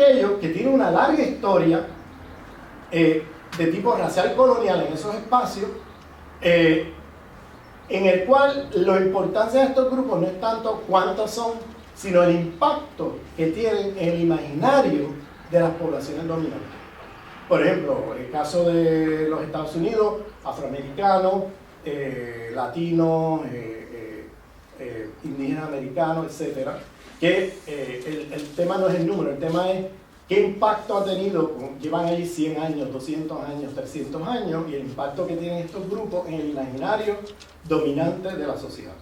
aquellos que tienen una larga historia de tipo racial colonial en esos espacios, en el cual la importancia de estos grupos no es tanto cuántos son, sino el impacto que tienen en el imaginario de las poblaciones dominantes. Por ejemplo, el caso de los Estados Unidos, afroamericanos, latinos, indígenas americanos, etc. Que el tema no es el número, el tema es qué impacto ha tenido, llevan allí 100 años, 200 años, 300 años, y el impacto que tienen estos grupos en el imaginario dominante de la sociedad.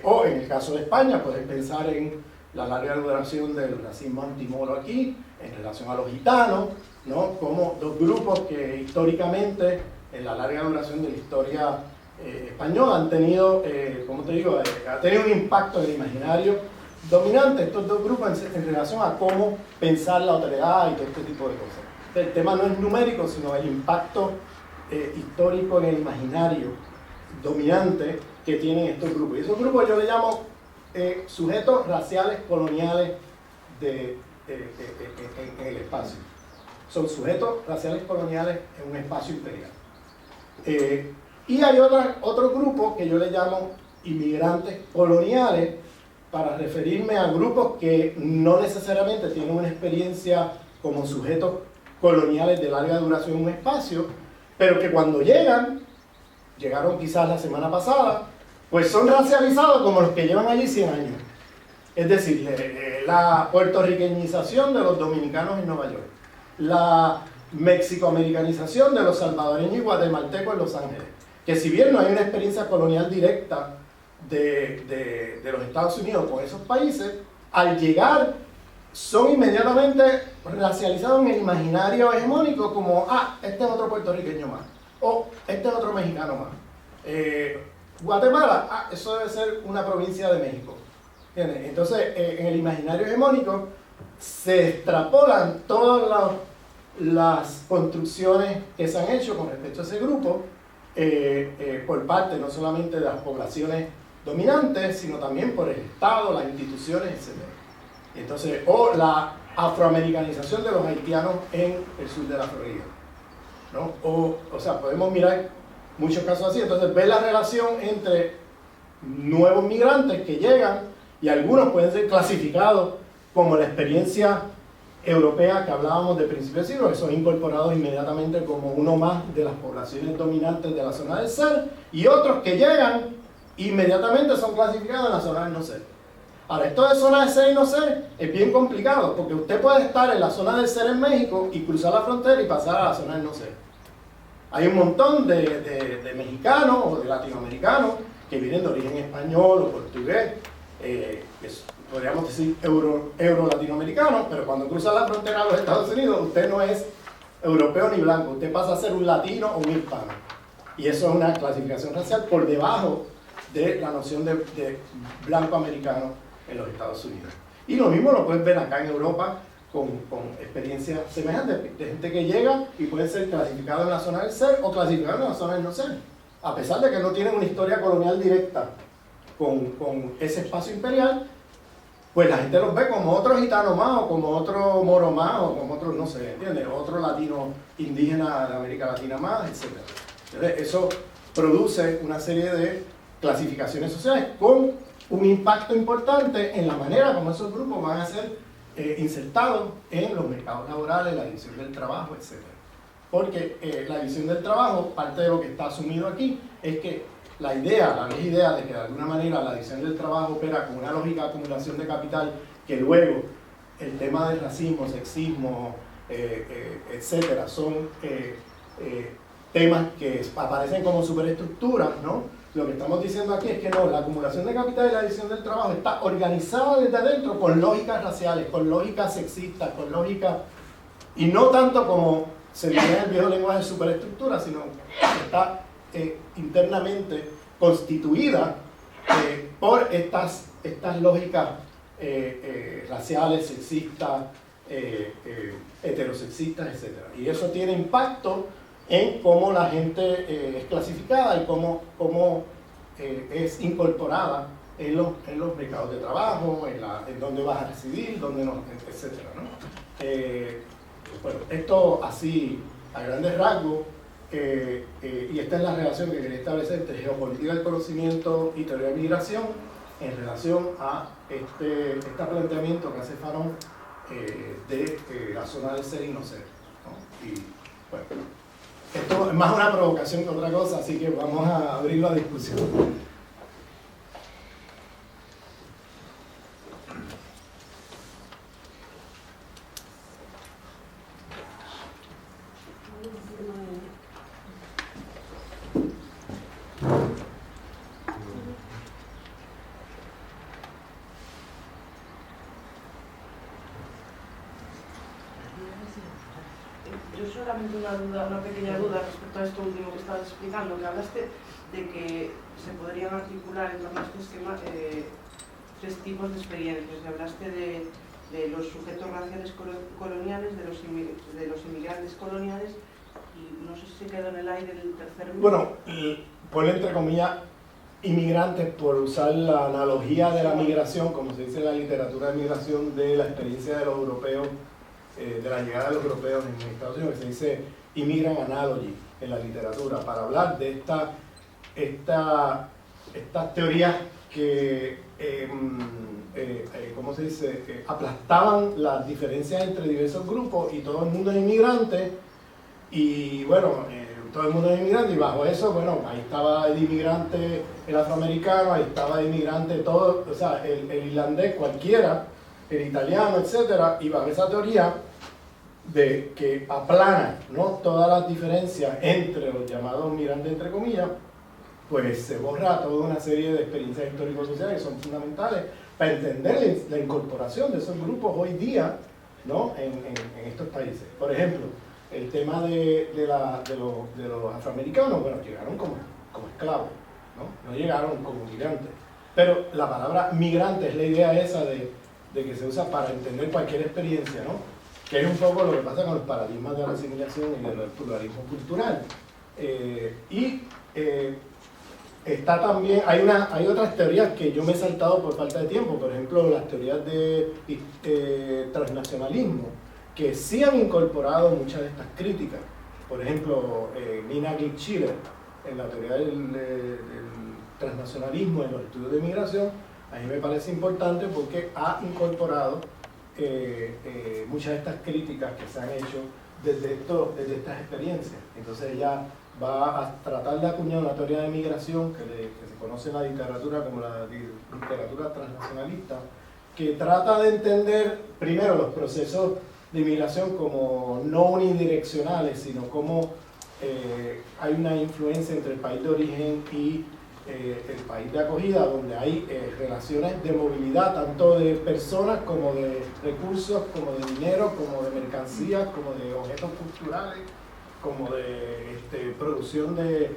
O en el caso de España, puedes pensar en la larga duración del racismo antimoro aquí, en relación a los gitanos, ¿no? Como dos grupos que históricamente, en la larga duración de la historia española, han tenido, como te digo, ha tenido un impacto en el imaginario dominante, estos dos grupos en relación a cómo pensar la otredad y todo este tipo de cosas. El tema no es numérico, sino el impacto histórico en el imaginario dominante que tienen estos grupos. Y esos grupos yo les llamo sujetos raciales coloniales en el espacio. Son sujetos raciales coloniales en un espacio imperial. Y hay otro grupo que yo le llamo inmigrantes coloniales, para referirme a grupos que no necesariamente tienen una experiencia como sujetos coloniales de larga duración en un espacio, pero que cuando llegaron quizás la semana pasada, pues son racializados como los que llevan allí 100 años. Es decir, la puertorriqueñización de los dominicanos en Nueva York, la mexicoamericanización de los salvadoreños y guatemaltecos en Los Ángeles, que si bien no hay una experiencia colonial directa de los Estados Unidos con esos países, al llegar son inmediatamente racializados en el imaginario hegemónico como, este es otro puertorriqueño más, o este es otro mexicano más. Guatemala, eso debe ser una provincia de México. ¿Entiendes? Entonces, en el imaginario hegemónico se extrapolan todas las construcciones que se han hecho con respecto a ese grupo por parte no solamente de las poblaciones dominantes, sino también por el Estado, las instituciones, etc. Entonces, o la afroamericanización de los haitianos en el sur de la Florida, ¿no? O sea, podemos mirar muchos casos así. Entonces, ver la relación entre nuevos migrantes que llegan, y algunos pueden ser clasificados como la experiencia europea que hablábamos de principios de siglo, que son incorporados inmediatamente como uno más de las poblaciones dominantes de la zona del ser, y otros que llegan inmediatamente son clasificados en la zona del no ser. Ahora, esto de zona de ser y no ser es bien complicado, porque usted puede estar en la zona del ser en México y cruzar la frontera y pasar a la zona del no ser. Hay un montón de mexicanos o de latinoamericanos que vienen de origen español o portugués, podríamos decir euro-latinoamericanos, pero cuando cruzan la frontera a los Estados Unidos, usted no es europeo ni blanco, usted pasa a ser un latino o un hispano. Y eso es una clasificación racial por debajo de la noción de blanco americano en los Estados Unidos. Y lo mismo lo puedes ver acá en Europa con experiencias semejantes, de gente que llega y puede ser clasificado en la zona del ser o clasificado en la zona del no ser, a pesar de que no tienen una historia colonial directa con ese espacio imperial. Pues la gente los ve como otro gitano más, o como otro moro más, o como otro, no sé, ¿entiendes? Otro latino indígena de América Latina más, etc. Entonces, eso produce una serie de clasificaciones sociales con un impacto importante en la manera como esos grupos van a ser insertados en los mercados laborales, la división del trabajo, etc. Porque la división del trabajo, parte de lo que está asumido aquí, es que la vieja idea de que de alguna manera la división del trabajo opera con una lógica de acumulación de capital, que luego el tema del racismo, sexismo, etcétera, son temas que aparecen como superestructuras, ¿no? Lo que estamos diciendo aquí es que no, la acumulación de capital y la división del trabajo está organizada desde adentro con lógicas raciales, con lógicas sexistas, con lógicas, y no tanto como se dice en el viejo lenguaje de superestructura, sino que está internamente constituida por estas lógicas raciales, sexistas, heterosexistas, etc. Y eso tiene impacto en cómo la gente es clasificada y cómo es incorporada en los mercados de trabajo, en dónde vas a residir, dónde no, etcétera, ¿no? Bueno, esto así a grandes rasgos, y esta es la relación que quería establecer entre geopolítica del conocimiento y teoría de migración en relación a este planteamiento que hace Fanon de la zona del ser y no ser, ¿no? Y bueno, esto es más una provocación que otra cosa, así que vamos a abrir la discusión. Yo solamente una pequeña duda respecto a esto último que estabas explicando, que hablaste de que se podrían articular en torno a este esquema tres tipos de experiencias. Y hablaste de los sujetos raciales coloniales, de los inmigrantes coloniales, y no sé si se quedó en el aire el tercer grupo. Bueno, ponle entre comillas inmigrantes por usar la analogía de la migración, como se dice en la literatura de migración, de la experiencia de los europeos, de la llegada de los europeos en Estados Unidos, que se dice immigrant analogy en la literatura, para hablar de estas teorías que, ¿cómo se dice?, aplastaban las diferencias entre diversos grupos, y todo el mundo es inmigrante, y bueno, todo el mundo es inmigrante, y bajo eso, bueno, ahí estaba el inmigrante, el afroamericano, ahí estaba el inmigrante, todo, o sea, el irlandés, cualquiera, el italiano, etcétera, y bajo esa teoría de que aplana, ¿no?, todas las diferencias entre los llamados migrantes, entre comillas, pues se borra toda una serie de experiencias histórico-sociales que son fundamentales para entender la incorporación de esos grupos hoy día, ¿no?, en estos países. Por ejemplo, el tema de los afroamericanos, bueno, llegaron como esclavos, ¿no? No llegaron como migrantes. Pero la palabra migrante es la idea esa de que se usa para entender cualquier experiencia, ¿no? Que es un poco lo que pasa con los paradigmas de la asimilación y del pluralismo cultural. Está también, hay otras teorías que yo me he saltado por falta de tiempo, por ejemplo, las teorías de transnacionalismo, que sí han incorporado muchas de estas críticas. Por ejemplo, Nina Glick-Schiller, en la teoría del transnacionalismo en los estudios de migración, a mí me parece importante porque ha incorporado muchas de estas críticas que se han hecho desde estas experiencias. Entonces ella va a tratar de acuñar una teoría de migración que se conoce en la literatura como la literatura transnacionalista, que trata de entender primero los procesos de migración como no unidireccionales, sino como hay una influencia entre el país de origen y el país de acogida, donde hay relaciones de movilidad, tanto de personas como de recursos, como de dinero, como de mercancías, como de objetos culturales, como de producción de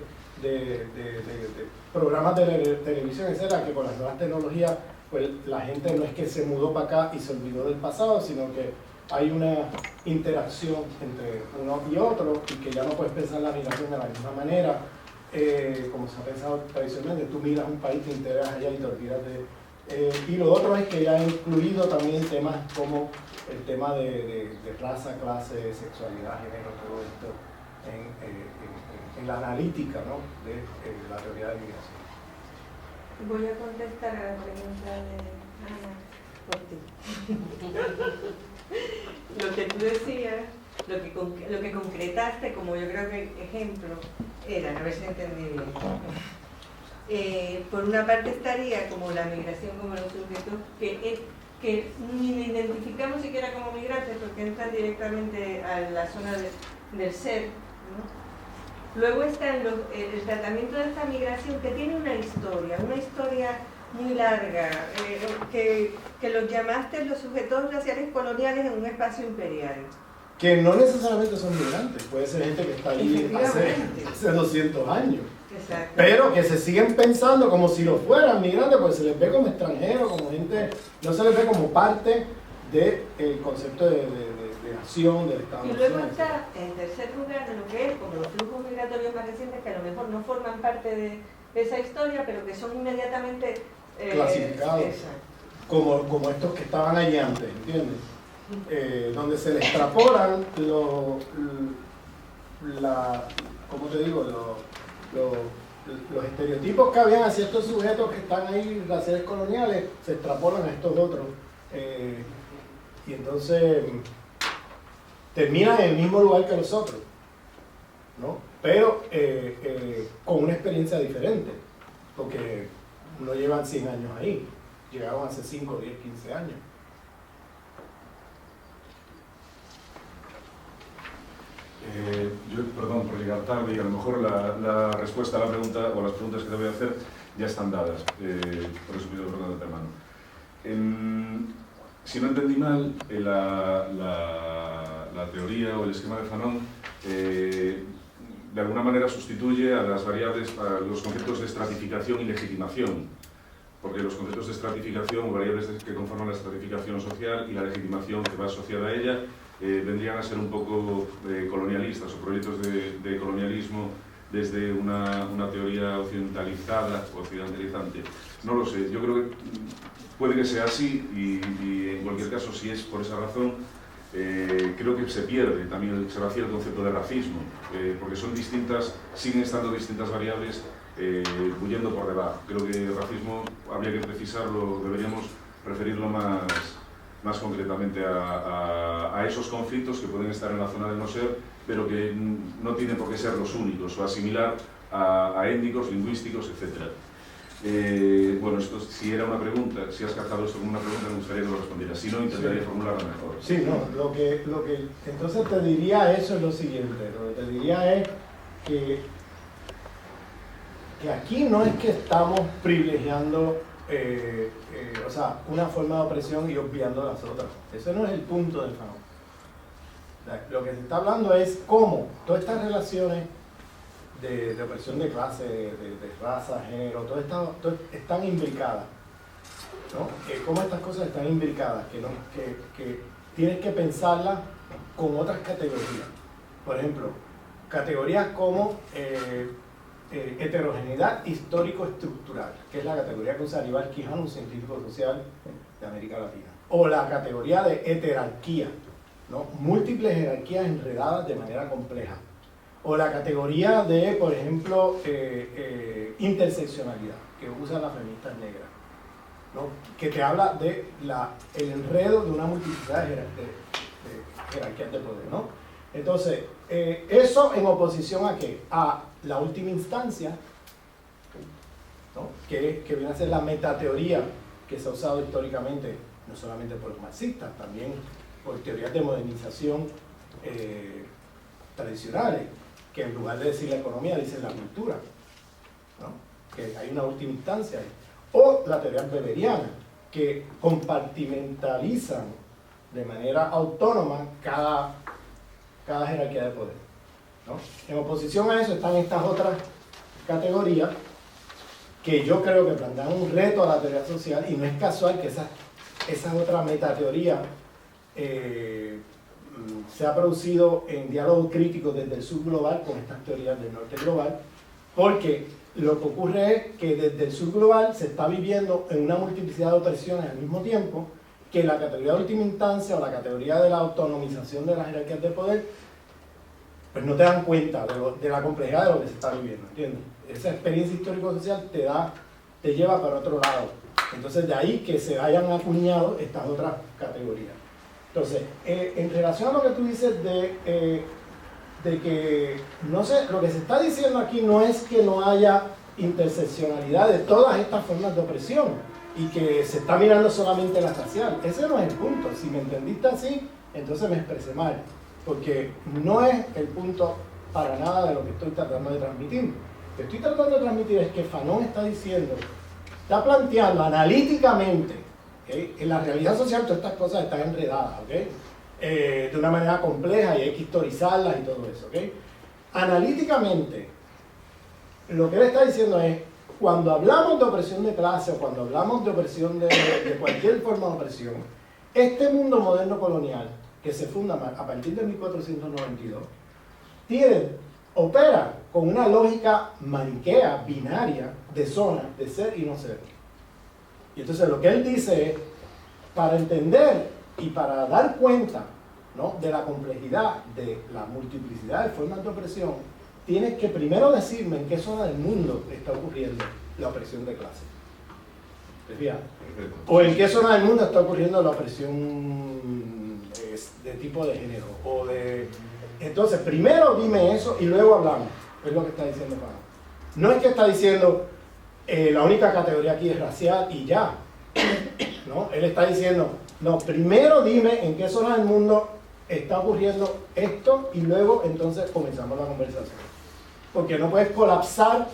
programas de televisión, etcétera, que con las nuevas tecnologías, pues la gente no es que se mudó para acá y se olvidó del pasado, sino que hay una interacción entre uno y otro, y que ya no puedes pensar la migración de la misma manera, como se ha pensado tradicionalmente. Tú miras un país, te integras allá y te olvidas de... y lo otro es que ya ha incluido también temas como el tema de raza, clase, sexualidad, género, todo esto en la analítica, ¿no?, de la teoría de migración. Voy a contestar a la pregunta de Ana por ti. Lo que tú decías, lo que concretaste como yo creo que ejemplo era, a ver si entendí bien. Por una parte estaría como la migración como los sujetos que ni identificamos siquiera como migrantes porque entran directamente a la zona del ser, ¿no? Luego está el tratamiento de esta migración que tiene una historia muy larga, que los llamaste los sujetos raciales coloniales en un espacio imperial. Que no necesariamente son migrantes, puede ser gente que está allí hace 200 años. Exacto. Pero que se siguen pensando como si lo fueran migrantes, porque se les ve como extranjeros, como gente, no se les ve como parte del concepto de nación, del Estado. Y luego está, en tercer lugar, lo que es como los flujos migratorios más recientes, que a lo mejor no forman parte de esa historia, pero que son inmediatamente clasificados, como estos que estaban allí antes, ¿entiendes? Donde se le extrapolan ¿cómo te digo? Los estereotipos que habían hacia estos sujetos que están ahí, las sedes coloniales, se extrapolan a estos otros. Y entonces terminan en el mismo lugar que los otros, ¿no? Pero con una experiencia diferente, porque no llevan 100 años ahí, llegaron hace 5, 10, 15 años. Yo, perdón por llegar tarde y a lo mejor la respuesta a la pregunta o las preguntas que te voy a hacer ya están dadas, por eso pido perdón de antemano. Si no entendí mal, la teoría o el esquema de Fanon de alguna manera sustituye a las variables, a los conceptos de estratificación y legitimación, porque los conceptos de estratificación o variables que conforman la estratificación social y la legitimación que va asociada a ella vendrían a ser un poco colonialistas o proyectos de colonialismo desde una teoría occidentalizada o occidentalizante. No lo sé, yo creo que puede que sea así y en cualquier caso, si es por esa razón, creo que se pierde también, se vacía el concepto de racismo, porque son distintas, siguen estando distintas variables huyendo por debajo. Creo que el racismo habría que precisarlo, deberíamos referirlo más concretamente a esos conflictos que pueden estar en la zona del no ser, pero que no tienen por qué ser los únicos, o asimilar a étnicos, lingüísticos, etc. Bueno, esto si era una pregunta, si has captado esto como una pregunta, me gustaría que lo respondieras. Si no, intentaría formularla mejor. Sí, no, lo que entonces te diría eso es lo siguiente. Lo que te diría es que aquí no es que estamos privilegiando o sea, una forma de opresión y obviando las otras. Ese no es el punto del Fanon. Lo que se está hablando es cómo todas estas relaciones de opresión de clase, de raza, género, todo están imbricadas, ¿no? Cómo estas cosas están imbricadas, que tienes que pensarlas con otras categorías. Por ejemplo, categorías como heterogeneidad histórico-estructural, que es la categoría que usa Aníbal Quijano, un científico social de América Latina. O la categoría de heterarquía, ¿no? Múltiples jerarquías enredadas de manera compleja. O la categoría de, por ejemplo, interseccionalidad, que usan las feministas negras, ¿no? Que te habla de el enredo de una multiplicidad de jerarquías de poder, ¿no? Entonces, eso en oposición ¿a qué? A la última instancia, ¿no? que viene a ser la metateoría que se ha usado históricamente, no solamente por los marxistas, también por teorías de modernización tradicionales, que en lugar de decir la economía, dicen la cultura, ¿no? Que hay una última instancia. O la teoría weberiana, que compartimentalizan de manera autónoma cada jerarquía de poder, ¿no? En oposición a eso están estas otras categorías que yo creo que plantean un reto a la teoría social, y no es casual que esa otra metateoría se ha producido en diálogo crítico desde el sur global con estas teorías del norte global, porque lo que ocurre es que desde el sur global se está viviendo en una multiplicidad de opresiones al mismo tiempo que la categoría de última instancia o la categoría de la autonomización de las jerarquías de poder, pues no te dan cuenta de la complejidad de lo que se está viviendo, ¿entiendes? Esa experiencia histórico-social te lleva para otro lado. Entonces de ahí que se hayan acuñado estas otras categorías. Entonces, en relación a lo que tú dices de que, no sé, lo que se está diciendo aquí no es que no haya interseccionalidad de todas estas formas de opresión y que se está mirando solamente la racial. Ese no es el punto. Si me entendiste así, entonces me expresé mal, porque no es el punto para nada de lo que estoy tratando de transmitir. Lo que estoy tratando de transmitir es que Fanon está planteando analíticamente, ¿okay? En la realidad social todas estas cosas están enredadas, ¿okay? De una manera compleja y hay que historizarlas y todo eso, ¿okay? Analíticamente, lo que él está diciendo es, cuando hablamos de opresión de clase o cuando hablamos de opresión de cualquier forma de opresión, este mundo moderno colonial, que se funda a partir de 1492, opera con una lógica maniquea, binaria, de zonas, de ser y no ser. Y entonces lo que él dice es, para entender y para dar cuenta, ¿no?, de la complejidad de la multiplicidad de formas de opresión, tienes que primero decirme en qué zona del mundo está ocurriendo la opresión de clase. ¿Te fijas? O en qué zona del mundo está ocurriendo la opresión de tipo de género. Entonces, primero dime eso y luego hablamos. Es lo que está diciendo Pablo. No es que está diciendo la única categoría aquí es racial y ya. ¿No? Él está diciendo, no, primero dime en qué zona del mundo está ocurriendo esto y luego entonces comenzamos la conversación. Porque no puedes colapsar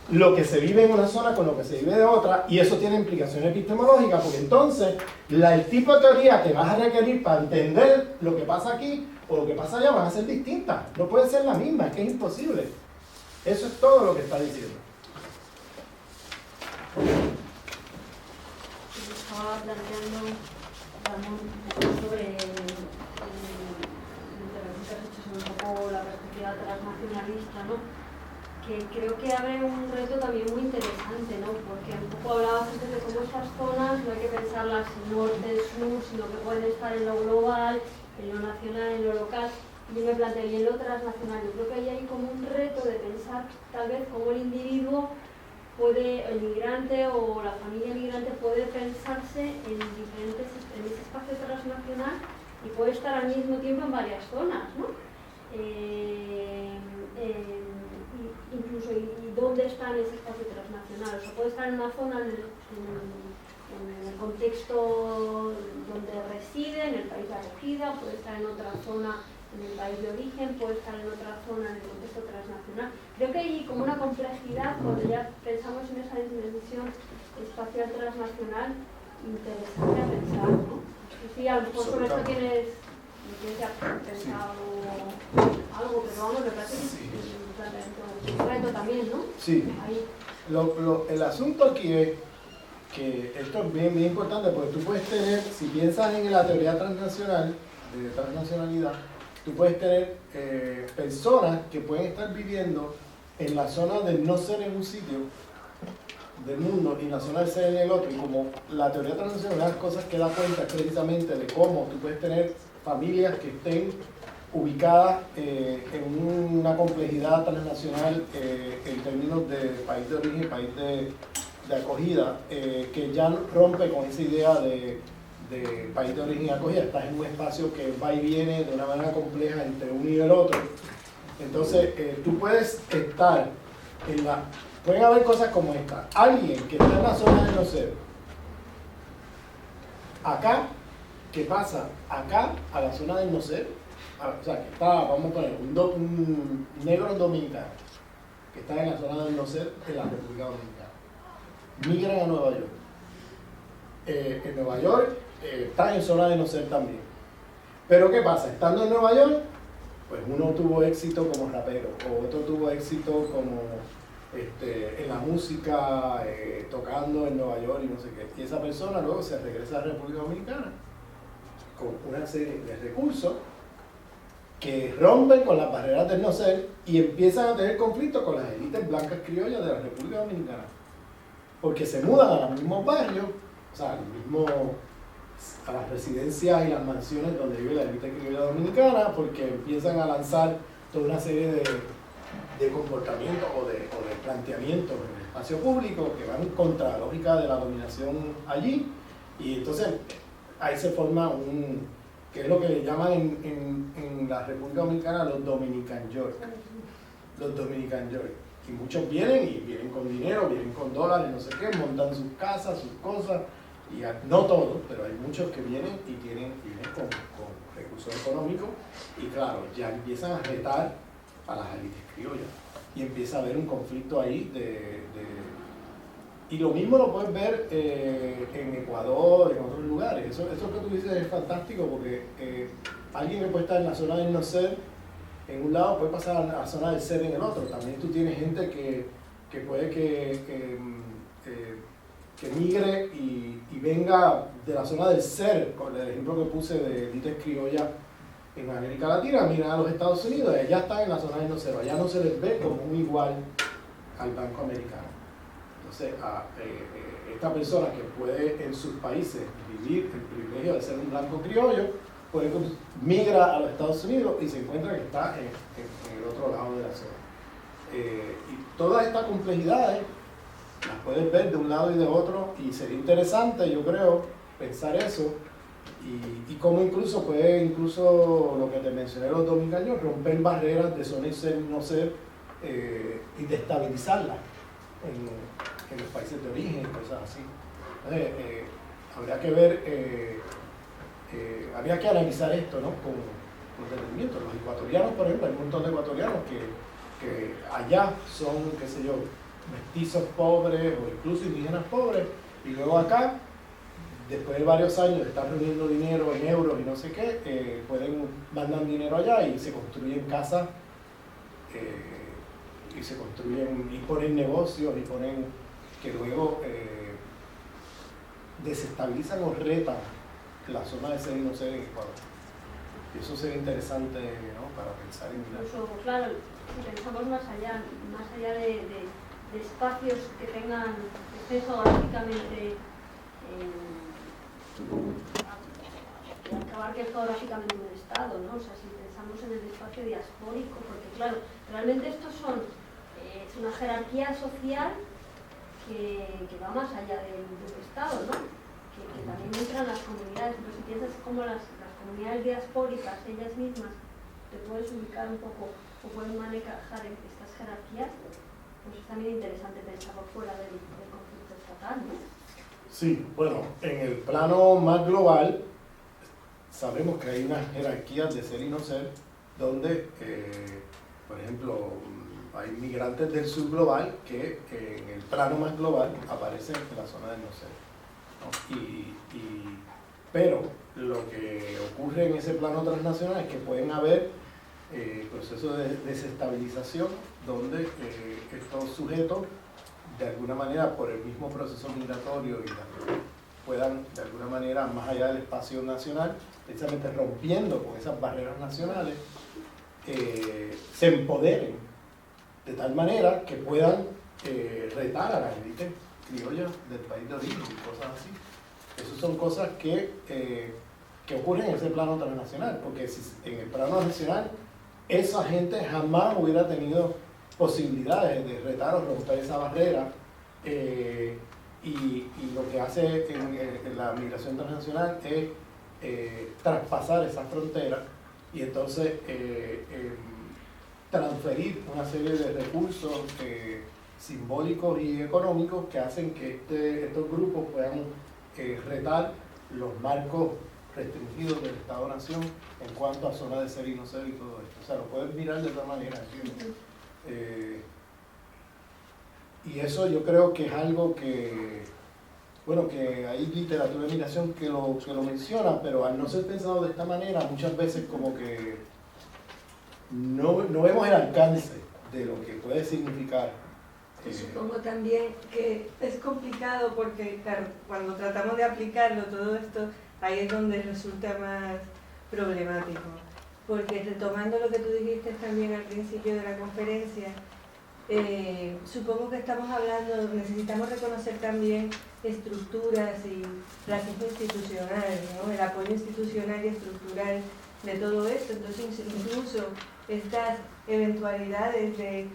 lo que se vive en una zona con lo que se vive de otra, y eso tiene implicaciones epistemológicas, porque entonces el tipo de teoría que vas a requerir para entender lo que pasa aquí o lo que pasa allá van a ser distintas, no pueden ser las mismas, es que es imposible. Eso es todo lo que está diciendo. Estaba planteando, Ramón, un poco sobre la intervención que has hecho sobre un poco la perspectiva transnacionalista, ¿no? Que creo que abre un reto también muy interesante, ¿no? Porque un poco hablabas antes de cómo estas zonas no hay que pensarlas norte-sur, sino que pueden estar en lo global, en lo nacional, en lo local. Yo me plantearía en lo transnacional. Yo creo que ahí hay como un reto de pensar tal vez cómo el individuo puede, el migrante o la familia migrante puede pensarse en ese espacio transnacional y puede estar al mismo tiempo en varias zonas, ¿no? Incluso y dónde está en ese espacio transnacional. O sea, puede estar en una zona en el contexto donde reside, en el país de acogida, puede estar en otra zona en el país de origen, puede estar en otra zona en el contexto transnacional. Creo que hay como una complejidad cuando ya pensamos en esa dimensión espacial transnacional interesante a pensar, ¿no? Sí, a lo mejor sobre esto tienes ya pensado algo, pero vamos, me parece que es un reto también, ¿no? Sí. El asunto aquí es que esto es bien importante porque tú puedes tener, si piensas en la teoría transnacional, de transnacionalidad, tú puedes tener personas que pueden estar viviendo en la zona del no ser en un sitio del mundo y en la zona del ser en el otro. Y como la teoría transnacional, una de las cosas que da cuenta es precisamente de cómo tú puedes tener familias que estén ubicadas en una complejidad transnacional en términos de país de origen y país de acogida, que ya rompe con esa idea de país de origen y acogida. Estás en un espacio que va y viene de una manera compleja entre uno y el otro. Entonces, tú puedes estar en la... Pueden haber cosas como esta. Alguien que está en la zona del no ser, acá, que pasa acá a la zona del no ser, o sea, que está, vamos a poner, un negro dominicano, que está en la zona del no ser en la República Dominicana. Migran a Nueva York. En Nueva York está en zona de no ser también. Pero ¿qué pasa? Estando en Nueva York, pues uno tuvo éxito como rapero, o otro tuvo éxito como en la música, tocando en Nueva York y no sé qué. Y esa persona luego se regresa a la República Dominicana con una serie de recursos que rompen con las barreras del no ser y empiezan a tener conflicto con las élites blancas criollas de la República Dominicana. Porque se mudan a los mismos barrios, o sea, a las residencias y las mansiones donde vive la élite criolla dominicana, porque empiezan a lanzar toda una serie de comportamientos o de planteamientos en el espacio público que van contra la lógica de la dominación allí, y entonces ahí se forma que es lo que le llaman en la República Dominicana los Dominican York. Los Dominican York. Y muchos vienen con dinero, vienen con dólares, no sé qué, montan sus casas, sus cosas, y no todos, pero hay muchos que vienen y vienen con recursos económicos, y claro, ya empiezan a retar a las élites criollas, y empieza a haber un conflicto ahí y lo mismo lo puedes ver en Ecuador, en otros lugares. Eso que tú dices es fantástico, porque alguien que puede estar en la zona del no ser en un lado puede pasar a la zona del ser en el otro. También tú tienes gente que puede que migre y venga de la zona del ser, con el ejemplo que puse de élites criollas en América Latina, miran a los Estados Unidos, allá están en la zona del no ser, allá no se les ve como un igual al blanco americano. Entonces, esta persona que puede en sus países vivir el privilegio de ser un blanco criollo, pues migra a los Estados Unidos y se encuentra que está en el otro lado de la ciudad. Y todas estas complejidades las puedes ver de un lado y de otro, y sería interesante, yo creo, pensar eso, y cómo incluso puede, lo que te mencioné los 2000 años, romper barreras de zona y ser, no ser, y destabilizarlas en los países de origen y cosas así. Entonces, habría que ver, habría que analizar esto, ¿no? con detenimiento. Los ecuatorianos, por ejemplo, hay un montón de ecuatorianos que allá son, qué sé yo, mestizos pobres o incluso indígenas pobres, y luego acá, después de varios años de estar reuniendo dinero en euros y no sé qué, mandan dinero allá y se construyen casas, y se construyen y ponen negocios y ponen que luego desestabilizan o retan la zona de ser y no ser en Ecuador. Y eso sería interesante, ¿no? Para pensar en mirar. Incluso, claro, si pensamos más allá de espacios que tengan, estén geográficamente, acabar que geográficamente un estado, ¿no? O sea, si pensamos en el espacio diaspórico, porque claro, realmente estos es una jerarquía social que va más allá del estado, ¿no? Que también entran las comunidades, pero si piensas como las comunidades diaspóricas, ellas mismas, te puedes ubicar un poco o pueden manejar estas jerarquías, pues es también interesante pensarlo fuera del conflicto estatal, ¿no? Sí, bueno, en el plano más global sabemos que hay unas jerarquías de ser y no ser, donde, por ejemplo, hay migrantes del sur global que en el plano más global aparecen en la zona del no ser, ¿no? Pero lo que ocurre en ese plano transnacional es que pueden haber procesos de desestabilización donde estos sujetos, de alguna manera, por el mismo proceso migratorio, puedan, de alguna manera, más allá del espacio nacional, precisamente rompiendo con esas barreras nacionales, se empoderen de tal manera que puedan retar a la élite criolla del país de origen y cosas así. Esas son cosas que ocurren en ese plano transnacional, porque si en el plano nacional esa gente jamás hubiera tenido posibilidades de retar o romper esa barrera, y lo que hace en la migración transnacional es traspasar esa frontera y entonces transferir una serie de recursos simbólicos y económicos que hacen que estos grupos puedan retar los marcos restringidos del Estado-Nación en cuanto a zona de ser y no ser y todo esto. O sea, lo puedes mirar de otra manera, ¿entiendes? Y eso yo creo que es algo que, bueno, que hay literatura de migración que lo menciona, pero al no ser pensado de esta manera, muchas veces como que no vemos el alcance de lo que puede significar. Supongo también que es complicado porque, claro, cuando tratamos de aplicarlo todo esto, ahí es donde resulta más problemático. Porque retomando lo que tú dijiste también al principio de la conferencia, supongo que estamos hablando, necesitamos reconocer también estructuras y racismo institucional, ¿no? El apoyo institucional y estructural de todo esto. Entonces, incluso estas eventualidades de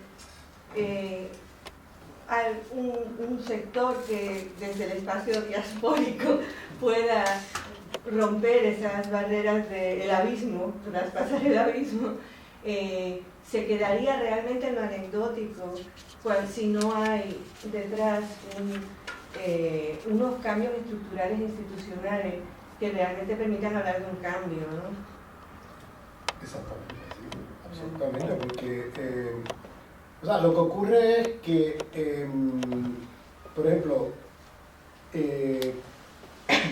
un sector que desde el espacio diaspórico pueda romper esas barreras del abismo, traspasar el abismo, se quedaría realmente en lo anecdótico, si no hay detrás unos cambios estructurales e institucionales que realmente permitan hablar de un cambio, ¿no? Exactamente, sí, absolutamente, porque o sea, lo que ocurre es que, por ejemplo,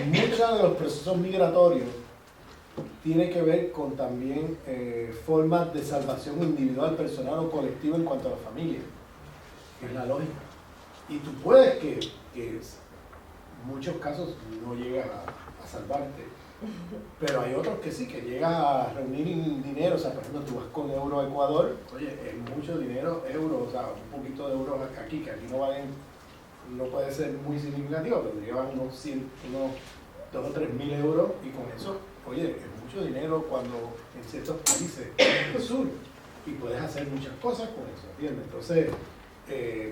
muchos de los procesos migratorios tienen que ver con también formas de salvación individual, personal o colectiva en cuanto a la familia, que es la lógica. Y tú puedes que en muchos casos no llegas a salvarte, pero hay otros que sí, que llegas a reunir dinero. O sea, por ejemplo, tú vas con euro a Ecuador, oye, es mucho dinero, euro, o sea, un poquito de euros aquí, que aquí no valen no puede ser muy significativo, pero llevan unos 2 o 3 mil euros, y con eso, oye, es mucho dinero cuando en ciertos países del sur, y puedes hacer muchas cosas con eso, ¿entiendes? Entonces,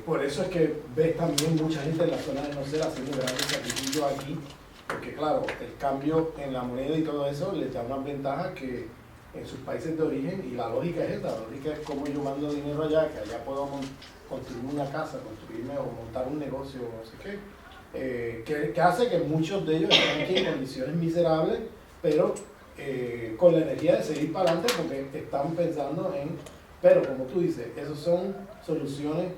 por eso es que ves también mucha gente en la zona de Nocer haciendo grandes sacrificios aquí, porque claro, el cambio en la moneda y todo eso les da unas ventajas que en sus países de origen, y la lógica es esta, la lógica es cómo yo mando dinero allá, que allá puedo construir una casa, construirme o montar un negocio, no sé qué, que hace que muchos de ellos estén aquí en condiciones miserables, pero con la energía de seguir para adelante porque están pensando pero como tú dices, esos son soluciones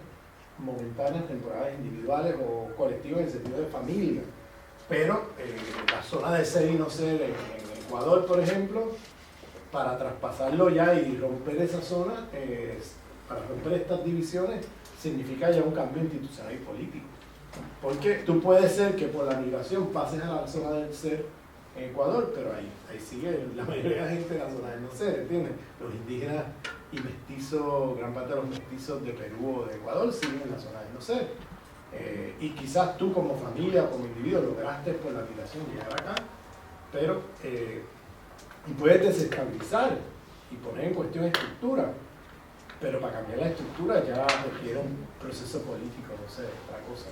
momentáneas, temporales, individuales o colectivas en el sentido de familia, pero la zona de ser y no ser en Ecuador, por ejemplo, para traspasarlo ya y romper esa zona, para romper estas divisiones, significa ya un cambio institucional y político. Porque tú puedes ser que por la migración pases a la zona del ser en Ecuador, pero ahí sigue la mayoría de la gente en la zona del no ser, ¿entiendes? Los indígenas y mestizos, gran parte de los mestizos de Perú o de Ecuador siguen en la zona del no ser. Y quizás tú como familia, como individuo, lograste por la migración llegar acá, pero y puedes desestabilizar y poner en cuestión estructura, pero para cambiar la estructura ya requiere un proceso político, no sé, otra cosa.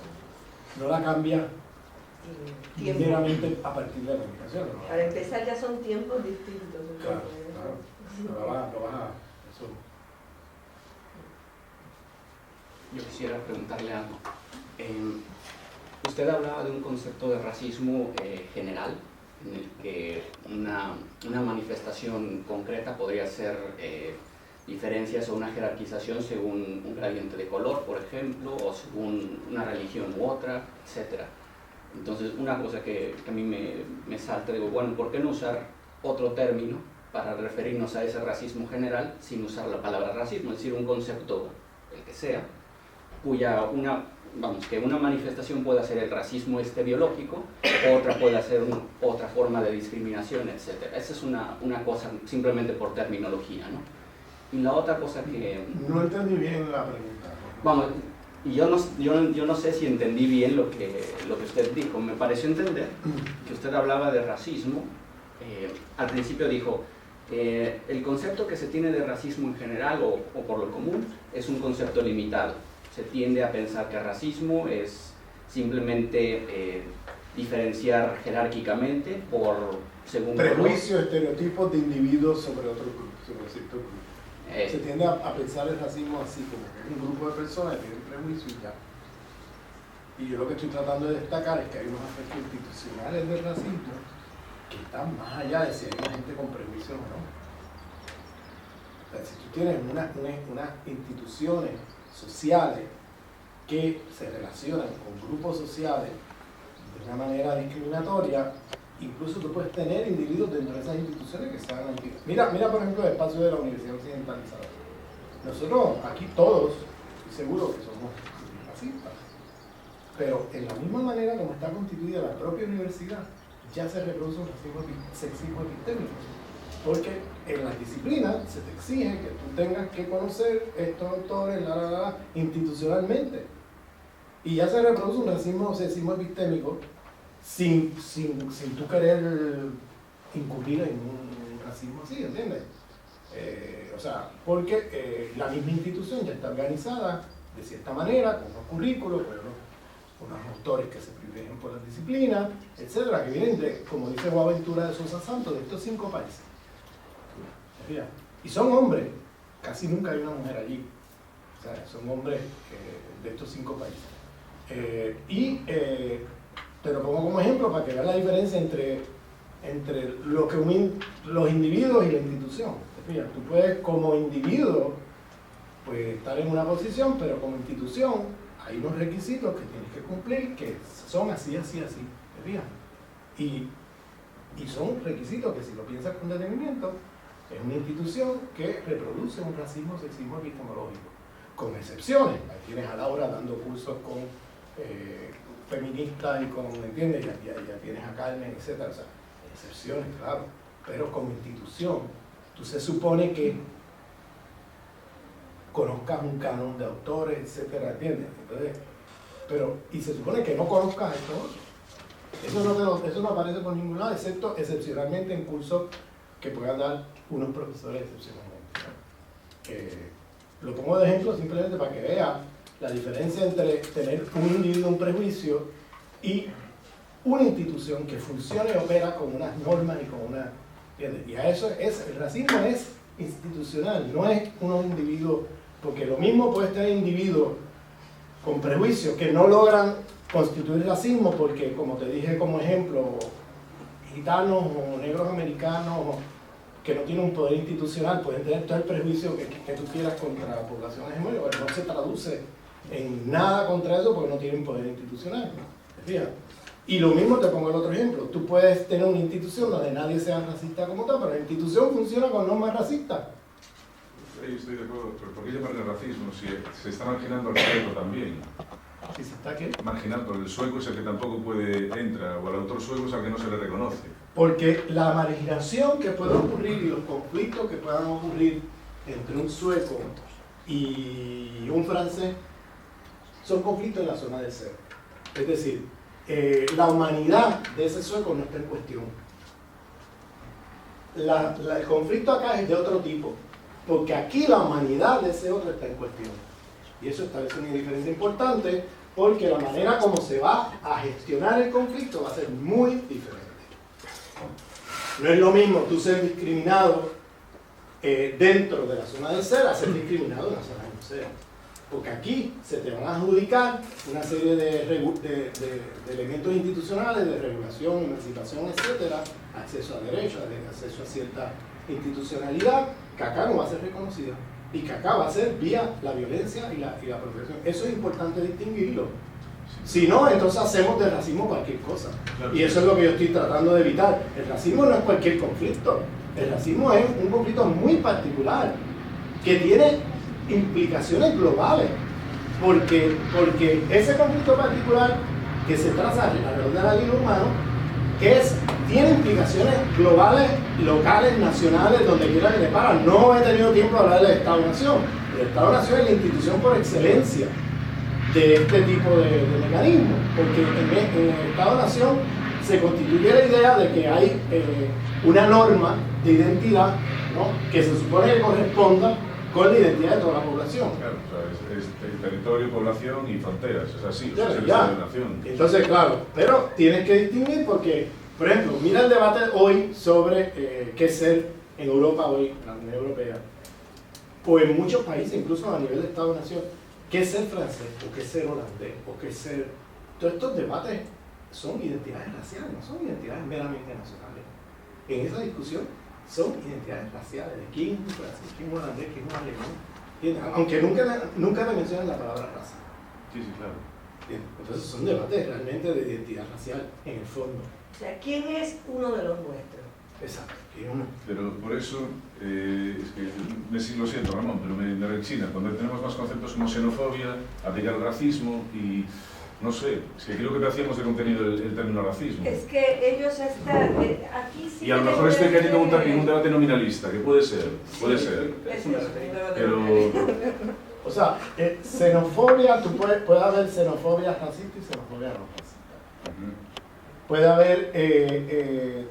No la cambia meramente a partir de la migración. ¿No? Para empezar ya son tiempos distintos. Claro, claro. Lo vas a... Eso. Yo quisiera preguntarle algo. Usted hablaba de un concepto de racismo general, en el que una manifestación concreta podría ser diferencias o una jerarquización según un gradiente de color, por ejemplo, o según una religión u otra, etc. Entonces, una cosa que a mí me salta, digo, bueno, ¿por qué no usar otro término para referirnos a ese racismo general sin usar la palabra racismo? Es decir, un concepto, el que sea, que una manifestación pueda ser el racismo biológico, otra puede ser otra forma de discriminación, etc. Esa es una cosa simplemente por terminología, ¿no? Y la otra cosa que... No entendí bien la pregunta. Vamos, y yo no sé si entendí bien lo que usted dijo. Me pareció entender que usted hablaba de racismo. Al principio dijo, el concepto que se tiene de racismo en general o por lo común es un concepto limitado. Se tiende a pensar que racismo es simplemente diferenciar jerárquicamente según prejuicios, estereotipos de individuos sobre otro grupo, sobre cierto grupo. Se tiende a pensar el racismo así, como que es un grupo de personas que tienen prejuicios y ya. Y yo lo que estoy tratando de destacar es que hay unos aspectos institucionales del racismo que están más allá de si hay una gente con prejuicios o no. O sea, si tú tienes unas instituciones sociales que se relacionan con grupos sociales de una manera discriminatoria, incluso tú puedes tener individuos dentro de esas instituciones que sean antiguas. Mira, por ejemplo, el espacio de la Universidad Occidentalizada. Nosotros aquí todos, estoy seguro que somos racistas, pero en la misma manera como está constituida la propia universidad, ya se reproduce un sexismo epistémico. Porque en las disciplinas se te exige que tú tengas que conocer estos autores, institucionalmente. Y ya se reproduce un racismo o sexismo epistémico sin tú querer incurrir en un racismo así, ¿entiendes? O sea, porque la misma institución ya está organizada de cierta manera, con unos currículos, con unos autores que se privilegian por las disciplinas, etcétera, que vienen de, como dice Boaventura de Sousa Santos, de estos 5 países. Y son hombres, casi nunca hay una mujer allí. O sea, son hombres de estos 5 países. Te lo pongo como ejemplo para que veas la diferencia entre los individuos y la institución. Fíjate, tú puedes como individuo pues, estar en una posición, pero como institución hay unos requisitos que tienes que cumplir que son así. Y son requisitos que si lo piensas con detenimiento, es una institución que reproduce un racismo, sexismo epistemológico, con excepciones. Ahí tienes a Laura dando cursos con feministas y con, ¿entiendes? Ya tienes a Carmen, etc. O sea, excepciones, claro, pero como institución, tú se supone que conozcas un canon de autores, etcétera, ¿entiendes? Entonces, pero y se supone que no conozcas esto otro. Eso no aparece por ningún lado, excepto excepcionalmente en cursos que puedan dar unos profesores excepcionalmente, ¿no? Lo pongo de ejemplo simplemente para que vea la diferencia entre tener un individuo, un prejuicio, y una institución que funciona y opera con unas normas y con una... Y a eso el racismo es institucional, no es unos individuos, porque lo mismo puede estar individuos con prejuicios que no logran constituir racismo porque, como te dije como ejemplo, gitanos o negros americanos que no tienen un poder institucional pueden tener todo el prejuicio que tú quieras contra poblaciones hegemónicas, pero no se traduce en nada contra eso porque no tienen poder institucional. Fíjate. Y lo mismo te pongo el otro ejemplo. Tú puedes tener una institución donde nadie sea racista como tal, pero la institución funciona con normas racistas. Sí, estoy de acuerdo, pero ¿por qué llamarle racismo si se está marginando al sueco también? ¿Si se está qué? Marginando, el sueco es el que tampoco puede entrar, o al autor sueco es al que no se le reconoce. Porque la marginación que puede ocurrir y los conflictos que puedan ocurrir entre un sueco y un francés son conflictos en la zona del ser. Es decir, la humanidad de ese sueco no está en cuestión. El conflicto acá es de otro tipo, porque aquí la humanidad de ese otro está en cuestión. Y eso establece una diferencia importante, porque la manera como se va a gestionar el conflicto va a ser muy diferente. No es lo mismo tú ser discriminado dentro de la zona del ser a ser discriminado en la zona del no ser. Porque aquí se te van a adjudicar una serie de elementos institucionales, de regulación, emancipación, etcétera, acceso a derechos, acceso a cierta institucionalidad, que acá no va a ser reconocida. Y que acá va a ser vía la violencia y la protección. Eso es importante distinguirlo. Si no, entonces hacemos del racismo cualquier cosa. Y eso es lo que yo estoy tratando de evitar. El racismo no es cualquier conflicto. El racismo es un conflicto muy particular, que tiene implicaciones globales, porque ese conflicto particular que se traza alrededor del alivio humano tiene implicaciones globales, locales, nacionales, donde quiera que le paran. No he tenido tiempo de hablar del Estado-Nación. El Estado-Nación es la institución por excelencia de este tipo de mecanismos, porque en el Estado-Nación se constituye la idea de que hay una norma de identidad, ¿no?, que se supone que corresponda con la identidad de toda la población. Claro, o sea, es territorio, población y fronteras, es así, Claro, es el ya. Estado de nación. Entonces, claro, pero tienes que distinguir porque, por ejemplo, mira el debate hoy sobre qué es ser en Europa hoy, en la Unión Europea, o en muchos países, incluso a nivel de Estado-Nación, qué es ser francés, o qué es ser holandés, o qué es ser... Todos estos debates son identidades raciales, no son identidades meramente nacionales. En esa discusión son identidades raciales, de quién es un francés, quién es un holandés, quién es un alemán. ¿Entiendes? Aunque nunca te mencionan la palabra raza. Sí, sí, claro. ¿Entiendes? Entonces son debates realmente de identidad racial en el fondo. O sea, ¿quién es uno de los nuestros? Exacto. ¿Quién es uno? Pero por eso, es que lo siento, Ramón, pero me rechina. Cuando tenemos más conceptos como xenofobia, aplicar el racismo y... No sé, es que creo que hacíamos de contenido el término racismo. Es que ellos están aquí sí. Y a lo mejor estoy cayendo en un debate nominalista, que puede ser, puede ser. Es un debate Pero... O sea, xenofobia, puede haber xenofobia racista y xenofobia no racista. Puede haber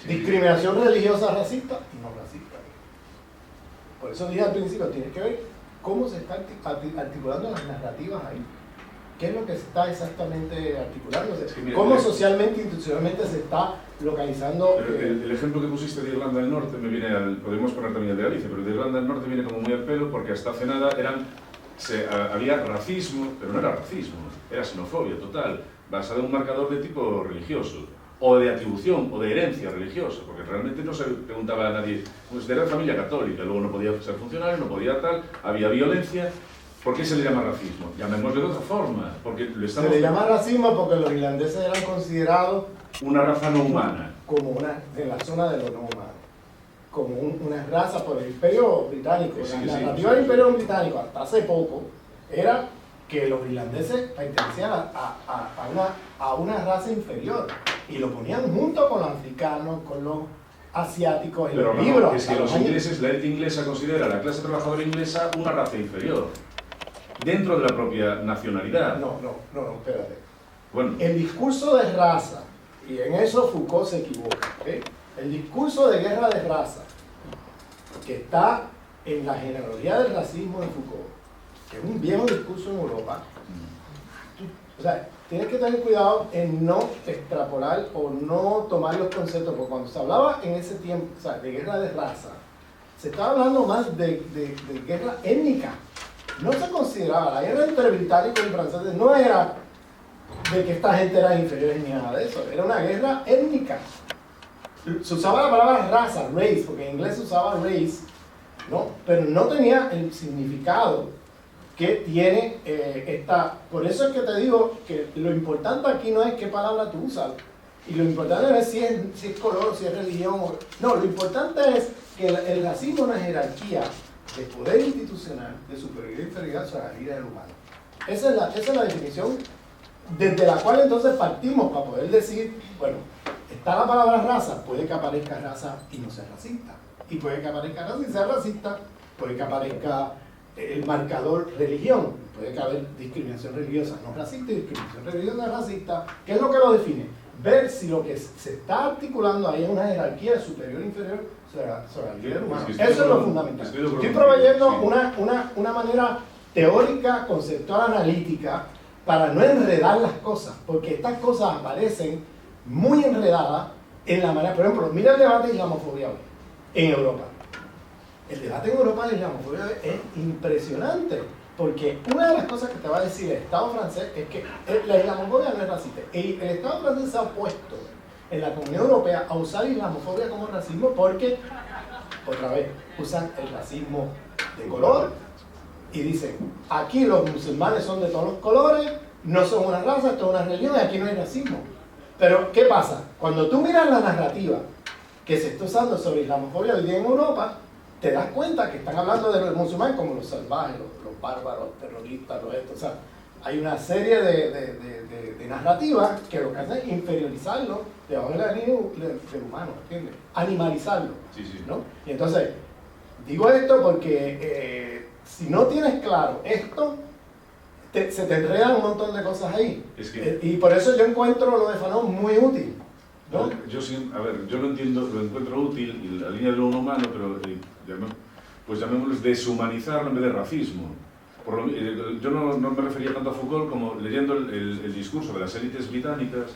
discriminación religiosa racista y no racista. Por eso dije al principio, tienes que ver cómo se están articulando las narrativas ahí. ¿Qué es lo que está exactamente articulándose? Es que mira, ¿Cómo socialmente, institucionalmente se está localizando? Pero el ejemplo que pusiste de Irlanda del Norte me viene podemos poner también el de Galicia, pero el de Irlanda del Norte viene como muy al pelo porque hasta hace nada había racismo, pero no era racismo, era xenofobia total, basada en un marcador de tipo religioso, o de atribución, o de herencia religiosa, porque realmente no se preguntaba a nadie, pues era familia católica, luego no podía ser funcionario, no podía tal, había violencia. ¿Por qué se le llama racismo? Llamémosle de otra forma, porque le estamos... Se le llama racismo porque los irlandeses eran considerados una raza no humana. Como de la zona de lo no humano, como una raza por el Imperio Británico. Sí, La sí, narrativa sí, del Imperio Británico hasta hace poco era que los irlandeses pertenecían a una raza inferior y lo ponían junto con los africanos, con los asiáticos en Pero los no, libros. es que los ingleses, la élite inglesa considera a la clase trabajadora inglesa una raza inferior. dentro de la propia nacionalidad. No, espérate. Bueno, El discurso de raza, y en eso Foucault se equivoca, ¿ok? El discurso de guerra de raza, que está en la genealogía del racismo de Foucault, que es un viejo discurso en Europa, o sea, tienes que tener cuidado en no extrapolar o no tomar los conceptos, porque cuando se hablaba en ese tiempo, o sea, de guerra de raza, se estaba hablando más de guerra étnica. No se consideraba, la guerra entre británicos y franceses no era de que esta gente era inferior ni nada de eso, era una guerra étnica. Se usaba la palabra raza, race, porque en inglés se usaba race, ¿no? Pero no tenía el significado que tiene esta. Por eso es que te digo que lo importante aquí no es qué palabra tú usas, y lo importante no es si es color, si es religión, no, lo importante es que el racismo es una jerarquía de poder institucional, de superioridad e inferioridad sobre la vida del humano. Esa es la definición desde la cual entonces partimos para poder decir, bueno, está la palabra raza, puede que aparezca raza y no sea racista, y puede que aparezca raza y sea racista, puede que aparezca el marcador religión, puede que haber discriminación religiosa no racista y discriminación religiosa racista. ¿Qué es lo que lo define? Ver si lo que se está articulando ahí es una jerarquía superior e inferior sobre la vida del humano. Eso es lo fundamental. Estoy proveyendo una manera teórica, conceptual, analítica, para no enredar las cosas, porque estas cosas aparecen muy enredadas en la manera. Por ejemplo, mira el debate de islamofobia hoy, en Europa. El debate en Europa de la islamofobia es impresionante, porque una de las cosas que te va a decir el Estado francés es que la islamofobia no es racista. Y el Estado francés se ha opuesto en la Comunidad Europea a usar islamofobia como racismo porque, otra vez, usan el racismo de color y dicen, aquí los musulmanes son de todos los colores, no son una raza, esto es una religión y aquí no hay racismo. Pero, ¿qué pasa? Cuando tú miras la narrativa que se está usando sobre islamofobia hoy día en Europa, te das cuenta que están hablando de los musulmanes como los salvajes, los bárbaros, los terroristas, los estos. O sea, hay una serie de narrativas que lo que hacen es inferiorizarlo debajo de la línea del humano, ¿entiendes? Animalizarlo, ¿no? Y entonces, digo esto porque si no tienes claro esto, se te enredan un montón de cosas ahí. Es que, y por eso yo encuentro lo de Fanon muy útil, ¿no? Yo lo entiendo, lo encuentro útil, y la línea de lo humano, pero pues llamémoslo deshumanizarlo en vez de racismo. Yo no me refería tanto a Foucault como leyendo el discurso de las élites británicas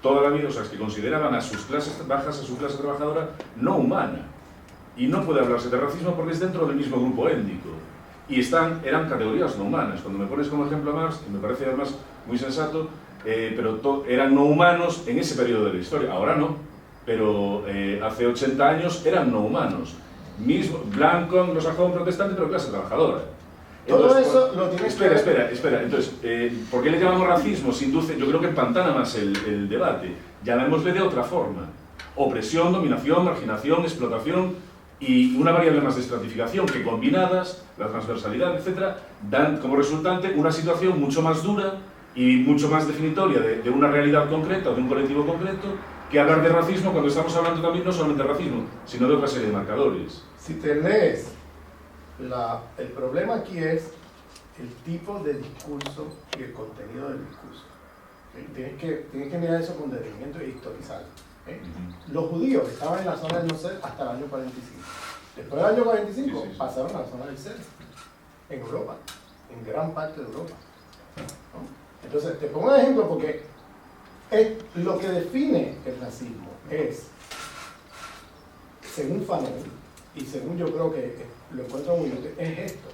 toda la vida, o sea, que consideraban a sus clases bajas, a su clase trabajadora, no humana. Y no puede hablarse de racismo porque es dentro del mismo grupo étnico. Y eran categorías no humanas. Cuando me pones como ejemplo a Marx, que me parece además muy sensato, pero eran no humanos en ese periodo de la historia. Ahora no, pero hace 80 años eran no humanos. Mismo, blanco, anglosajón, protestante, pero clase trabajadora. Entonces, todo eso lo tienes Espera. Entonces, ¿por qué le llamamos racismo? Se induce, yo creo que empantana más el debate. Llamémosle de otra forma. Opresión, dominación, marginación, explotación y una variable más de estratificación que combinadas, la transversalidad, etc., dan como resultante una situación mucho más dura y mucho más definitoria de una realidad concreta o de un colectivo concreto que hablar de racismo cuando estamos hablando también no solamente de racismo, sino de otra serie de marcadores. Si te lees, el problema aquí es el tipo de discurso y el contenido del discurso. Tienes que mirar eso con detenimiento e historizarlo. Los judíos estaban en la zona del no-ser hasta el año 45. Después del año 45 pasaron a la zona del ser, en Europa, en gran parte de Europa, ¿no? Entonces, te pongo un ejemplo porque lo que define el racismo es, según Fanon, y según yo creo que lo encuentro muy útil, es esto.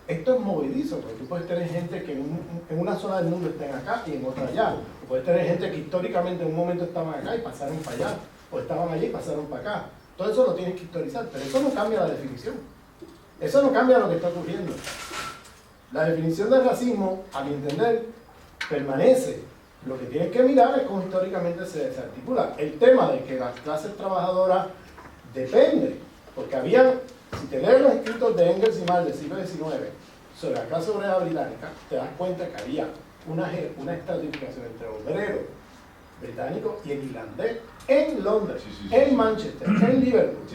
Esto es movedizo, porque tú puedes tener gente que en una zona del mundo estén acá y en otra allá. O puedes tener gente que históricamente en un momento estaban acá y pasaron para allá, o estaban allí y pasaron para acá. Todo eso lo tienes que historizar, pero eso no cambia la definición. Eso no cambia lo que está ocurriendo. La definición del racismo, a mi entender, permanece. Lo que tienes que mirar es cómo históricamente se articula. El tema de que las clases trabajadoras depende, porque si te lees los escritos de Engels y Marx del siglo XIX sobre la clase obrera británica, te das cuenta que había una estratificación entre obrero británico y el irlandés en Londres, en Manchester, en Liverpool.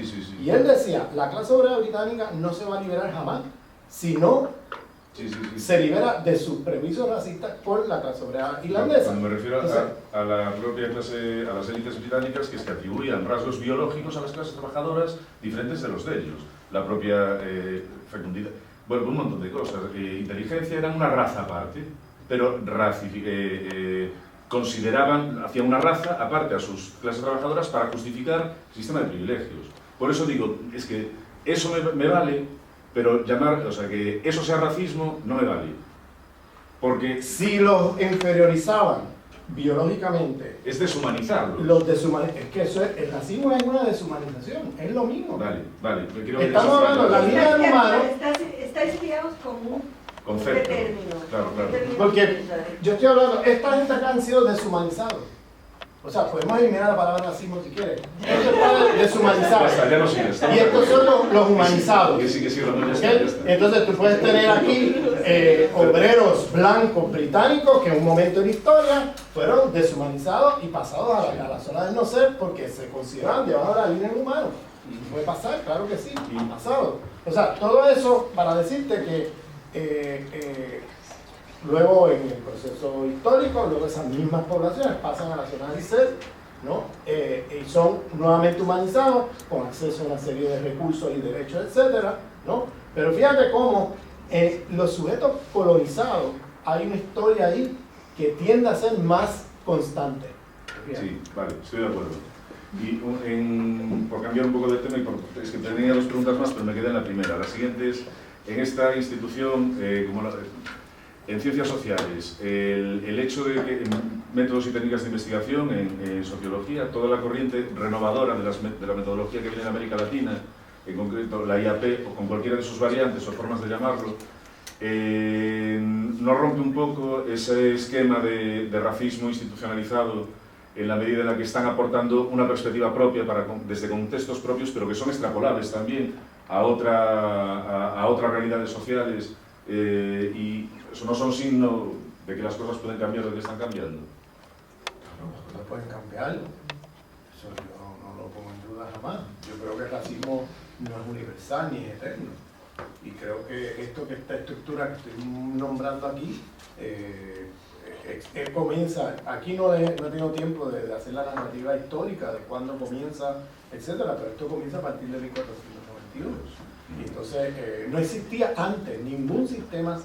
Y él decía, la clase obrera británica no se va a liberar jamás si no se libera de sus prejuicios racistas por la clase obrera irlandesa. Cuando me refiero Entonces, a la propia clase, a las élites británicas, que es que atribuían rasgos biológicos a las clases trabajadoras diferentes de los de ellos. La propia fecundidad, bueno, un montón de cosas. Inteligencia era una raza aparte, pero consideraban, hacían una raza aparte a sus clases trabajadoras para justificar el sistema de privilegios. Por eso digo, es que eso me vale, pero llamar, o sea, que eso sea racismo no me vale. Porque si los inferiorizaban biológicamente, es deshumanizarlos. los es que eso es, el racismo es una deshumanización, es lo mismo. Vale. Estamos hablando de la línea del humano. Estáis guiados con un concepto. término. Claro. Porque yo estoy hablando, esta gente acá han sido deshumanizados. O sea, podemos eliminar la palabra racismo si quieres. Esto está deshumanizado. Ya no sigues. Y estos son los humanizados. Que sí, ya está. Entonces tú puedes tener aquí obreros blancos británicos que en un momento en la historia fueron deshumanizados y pasados a la zona del no ser porque se consideraban debajo de la línea del humano. Puede pasar, claro que sí, y ha pasado. O sea, todo eso para decirte que luego en el proceso histórico, luego esas mismas poblaciones pasan a la zona del ser, ¿no? Y son nuevamente humanizados con acceso a una serie de recursos y derechos, etcétera, ¿no? Pero fíjate cómo los sujetos colonizados, hay una historia ahí que tiende a ser más constante. Fíjate. Sí, vale, estoy de acuerdo. Y por cambiar un poco de tema, es que tenía dos preguntas más, pero me quedé en la primera. La siguiente es, en esta institución, en ciencias sociales, el hecho de que en métodos y técnicas de investigación, en sociología, toda la corriente renovadora de la metodología que viene de América Latina, en concreto la IAP, o con cualquiera de sus variantes o formas de llamarlo, ¿no rompe un poco ese esquema de racismo institucionalizado en la medida en la que están aportando una perspectiva propia desde contextos propios, pero que son extrapolables también a otras realidades sociales, y eso no son signo de que las cosas pueden cambiar o de que están cambiando? Claro, las cosas pueden cambiar, eso yo no lo pongo en duda jamás. Yo creo que el racismo no es universal ni es eterno, y creo que esta estructura que estoy nombrando aquí comienza, aquí no he tenido tiempo de hacer la narrativa histórica de cuándo comienza, etcétera, pero esto comienza a partir de 1492. Y entonces no existía antes ningún sistema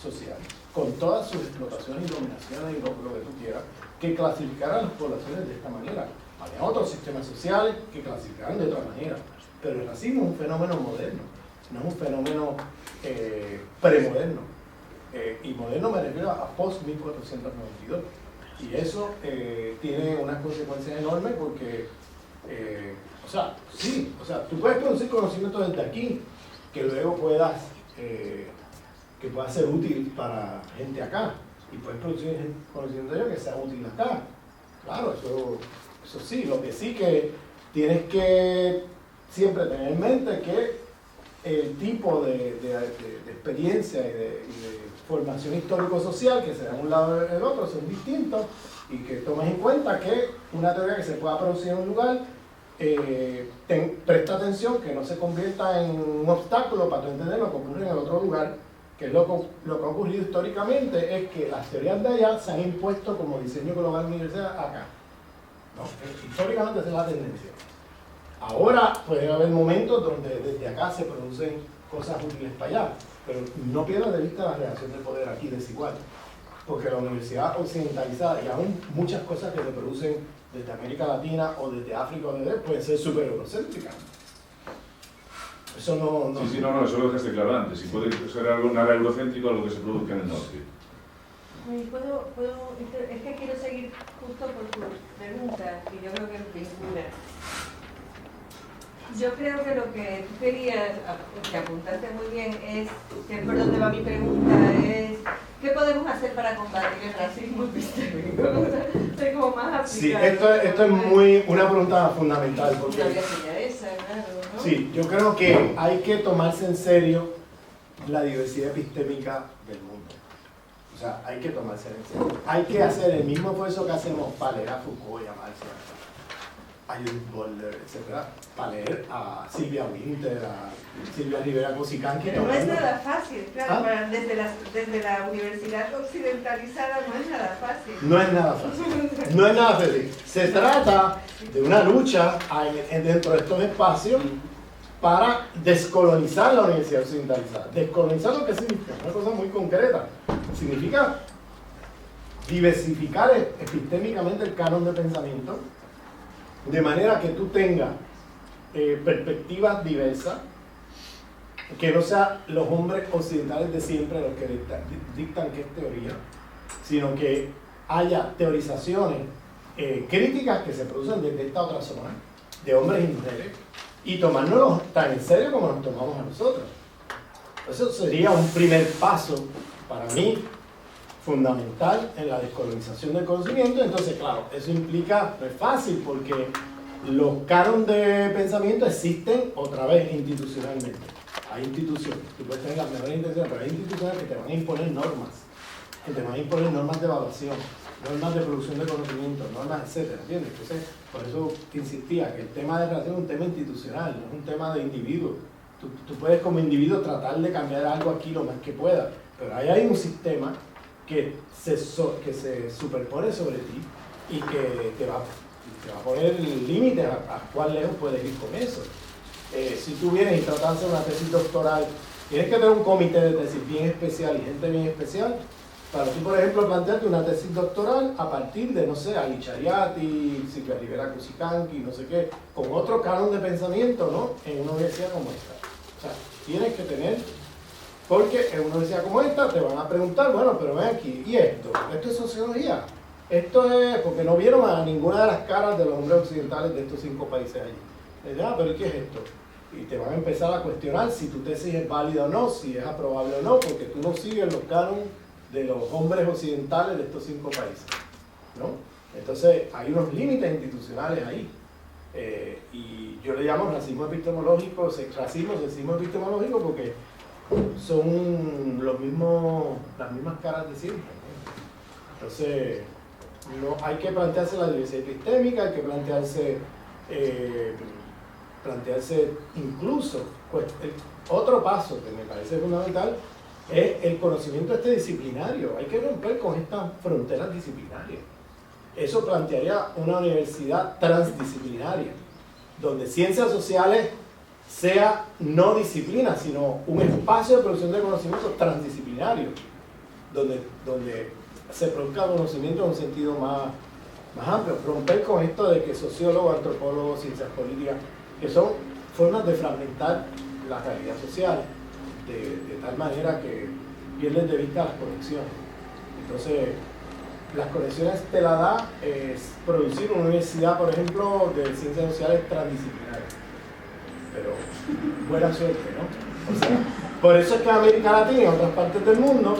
social, con todas sus explotaciones y dominaciones y lo que tú quieras, que clasificara a las poblaciones de esta manera. Había otros sistemas sociales que clasificaban de otra manera, pero el racismo es un fenómeno moderno, no es un fenómeno premoderno. Y moderno me refiero a post-1492. Y eso tiene unas consecuencias enormes porque, tú puedes producir conocimiento desde aquí, que luego pueda ser útil para gente acá, y puedes producir conocimiento que sea útil acá. Claro, eso sí, lo que sí que tienes que siempre tener en mente que el tipo de experiencia y de formación histórico-social que se da de un lado del otro son distintos, y que tomes en cuenta que una teoría que se pueda producir en un lugar presta atención que no se convierta en un obstáculo para tú entender lo que ocurre en el otro lugar, que es lo que ha ocurrido históricamente, es que las teorías de allá se han impuesto como diseño global de la universidad acá. ¿No? Históricamente esa es la tendencia. Ahora puede haber momentos donde desde acá se producen cosas útiles para allá, pero no pierdas de vista la relación de poder aquí desigual, porque la universidad occidentalizada y aún muchas cosas que se producen desde América Latina o desde África o desde pueden ser súper eurocéntricas. Eso no... Sí, eso lo dejaste claro antes, y puede ser algo nada eurocéntrico a lo que se produzca en el norte. Es que quiero seguir justo por tu pregunta, y yo creo que vincula. Yo creo que lo que tú querías, que apuntaste muy bien, es, que por donde va mi pregunta, es ¿qué podemos hacer para combatir el racismo epistémico? Soy como más aplicada. Sí, esto es una pregunta fundamental. Porque, claro, ¿no? Sí, yo creo que hay que tomarse en serio la diversidad epistémica del mundo. O sea, hay que tomarse en serio. Hay que hacer el mismo esfuerzo que hacemos para leer a Foucault y a Marx. a Judith Butler, etc., para leer a Silvia Winter, a Silvia Rivera Cosicanqui. Pero no es nada fácil, claro, ¿Ah? desde la universidad occidentalizada no es nada fácil. No es nada fácil. No es nada fácil. Se trata de una lucha dentro de estos espacios para descolonizar la universidad occidentalizada. Descolonizar lo que significa, una cosa muy concreta. Significa diversificar epistémicamente el canon de pensamiento, de manera que tú tengas perspectivas diversas, que no sean los hombres occidentales de siempre los que dictan qué es teoría, sino que haya teorizaciones críticas que se producen desde esta otra zona, de hombres y mujeres, y tomárnoslo tan en serio como nos tomamos a nosotros. Eso sería un primer paso, para mí, fundamental en la descolonización del conocimiento. Entonces, claro, eso implica, no es fácil, porque los cánones de pensamiento existen otra vez institucionalmente. Hay instituciones, tú puedes tener las mejores intenciones, pero hay instituciones que te van a imponer normas, que te van a imponer normas de evaluación, normas de producción de conocimiento, normas, etcétera, ¿entiendes? Entonces, por eso insistía que el tema de relación es un tema institucional, no es un tema de individuo. Tú puedes como individuo tratar de cambiar algo aquí lo más que puedas, pero ahí hay un sistema que se superpone sobre ti y que te va a poner límites a cuán lejos puedes ir con eso. Si tú vienes y tratas de hacer una tesis doctoral, tienes que tener un comité de tesis bien especial y gente bien especial para tú, por ejemplo, plantearte una tesis doctoral a partir de, no sé, Ali Chariati, Silvia Rivera Cosicanqui, no sé qué, con otro canon de pensamiento, ¿no? En una universidad como esta. O sea, tienes que tener, porque en una universidad como esta te van a preguntar, bueno, pero ven aquí, ¿y esto? ¿Esto es sociología? Esto es, porque no vieron a ninguna de las caras de los hombres occidentales de estos 5 países allí. Dicen, pero ¿qué es esto? Y te van a empezar a cuestionar si tu tesis es válida o no, si es aprobable o no, porque tú no sigues los cánones de los hombres occidentales de estos 5 países, ¿no? Entonces hay unos límites institucionales ahí, y yo le llamo racismo epistemológico, sexismo epistemológico, porque son las mismas caras de siempre, ¿no? Entonces hay que plantearse la diversidad epistémica, hay que plantearse incluso, pues, otro paso que me parece fundamental es el conocimiento disciplinario. Hay que romper con estas fronteras disciplinarias. Eso plantearía una universidad transdisciplinaria, donde ciencias sociales sea no disciplina, sino un espacio de producción de conocimiento transdisciplinario, donde se produzca conocimiento en un sentido más amplio. Romper con esto de que sociólogos, antropólogos, ciencias políticas, que son formas de fragmentar la realidad social, de tal manera que pierden de vista las conexiones. Entonces, las conexiones te la da producir una universidad, por ejemplo, de ciencias sociales transdisciplinarias. Pero buena suerte, ¿no? O sea, por eso es que en América Latina y en otras partes del mundo,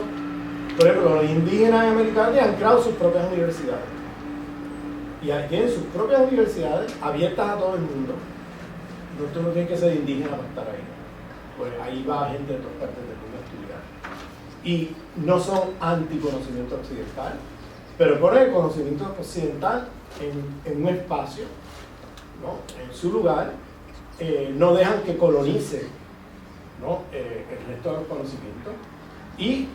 por ejemplo, los indígenas en América Latina han creado sus propias universidades. Y tienen sus propias universidades abiertas a todo el mundo. Tú no tienes que ser indígena para estar ahí. Pues ahí va gente de todas partes del mundo a estudiar. Y no son anticonocimiento occidental, pero ponen el conocimiento occidental en un espacio, ¿no? En su lugar, no dejan que colonice, ¿no? El resto de los conocimientos, y